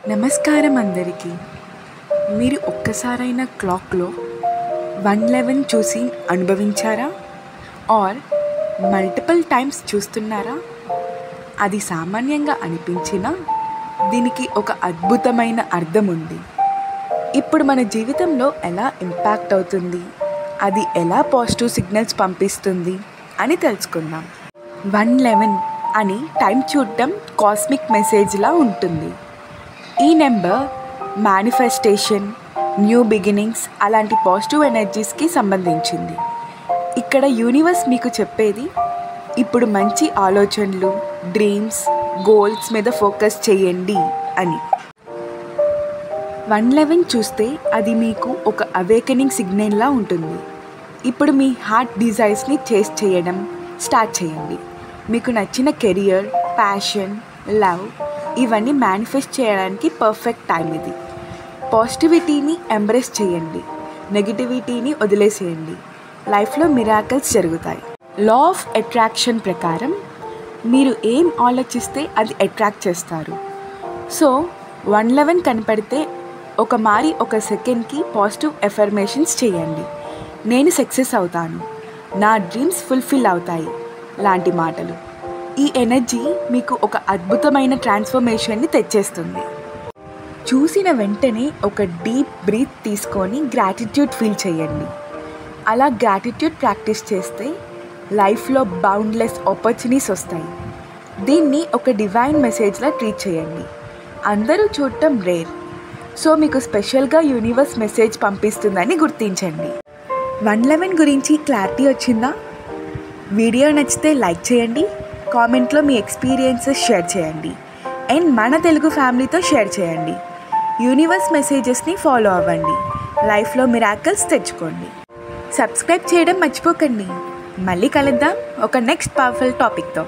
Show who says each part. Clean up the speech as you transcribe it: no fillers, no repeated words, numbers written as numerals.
Speaker 1: నమస్కారం అందరికీ. మీరు ఒక్కసారైనా క్లాక్లో 111 చూసి అనుభవించారా? ఆర్ మల్టిపుల్ టైమ్స్ చూస్తున్నారా? అది సామాన్యంగా అనిపించినా దీనికి ఒక అద్భుతమైన అర్థం ఉంది. ఇప్పుడు మన జీవితంలో ఎలా ఇంపాక్ట్ అవుతుంది, అది ఎలా పాజిటివ్ సిగ్నల్స్ పంపిస్తుంది అని తెలుసుకుందాం. 111 అని టైం చూడటం కాస్మిక్ మెసేజ్లా ఉంటుంది. ఈ నెంబర్ మేనిఫెస్టేషన్, న్యూ బిగినింగ్స్ అలాంటి పాజిటివ్ ఎనర్జీస్కి సంబంధించింది. ఇక్కడ యూనివర్స్ మీకు చెప్పేది, ఇప్పుడు మంచి ఆలోచనలు, డ్రీమ్స్, గోల్స్ మీద ఫోకస్ చేయండి అని. 111 చూస్తే అది మీకు ఒక అవేకనింగ్ సిగ్నల్లా ఉంటుంది. ఇప్పుడు మీ హార్ట్ డిజైర్స్ని చేస్ చేయడం స్టార్ట్ చేయండి. మీకు నచ్చిన కెరియర్, ప్యాషన్, లవ్ ఇవన్నీ మేనిఫెస్ట్ చేయడానికి పర్ఫెక్ట్ టైం ఇది. పాజిటివిటీని ఎంబ్రేస్ చేయండి, నెగిటివిటీని వదిలేసేయండి. లైఫ్లో మిరాకిల్స్ జరుగుతాయి. లా ఆఫ్ అట్రాక్షన్ ప్రకారం మీరు ఏం ఆలోచిస్తే అది అట్రాక్ట్ చేస్తారు. సో 111 కనపడితే ఒక సెకండ్కి పాజిటివ్ ఎఫర్మేషన్స్ చేయండి. నేను సక్సెస్ అవుతాను, నా డ్రీమ్స్ ఫుల్ఫిల్ అవుతాయి లాంటి మాటలు. ఈ ఎనర్జీ మీకు ఒక అద్భుతమైన ట్రాన్స్ఫర్మేషన్ని తెచ్చేస్తుంది. చూసిన వెంటనే ఒక డీప్ బ్రీత్ తీసుకొని గ్రాటిట్యూడ్ ఫీల్ చేయండి. అలా గ్రాటిట్యూడ్ ప్రాక్టీస్ చేస్తే లైఫ్లో బౌండ్లెస్ ఆపర్చునిటీస్ వస్తాయి. దీన్ని ఒక డివైన్ మెసేజ్లా ట్రీట్ చేయండి. అందరూ చూడటం రేర్, సో మీకు స్పెషల్గా యూనివర్స్ మెసేజ్ పంపిస్తుందని గుర్తించండి. 111 గురించి క్లారిటీ వచ్చిందా? వీడియో నచ్చితే లైక్ చేయండి, కామెంట్లో మీ ఎక్స్పీరియన్సెస్ షేర్ చేయండి, అండ్ మన తెలుగు ఫ్యామిలీతో షేర్ చేయండి. యూనివర్స్ మెసేజెస్ని ఫాలో అవ్వండి, లైఫ్లో మిరాకిల్స్ తెచ్చుకోండి. సబ్స్క్రైబ్ చేయడం మర్చిపోకండి. మళ్ళీ కలుద్దాం ఒక నెక్స్ట్ పవర్ఫుల్ టాపిక్తో.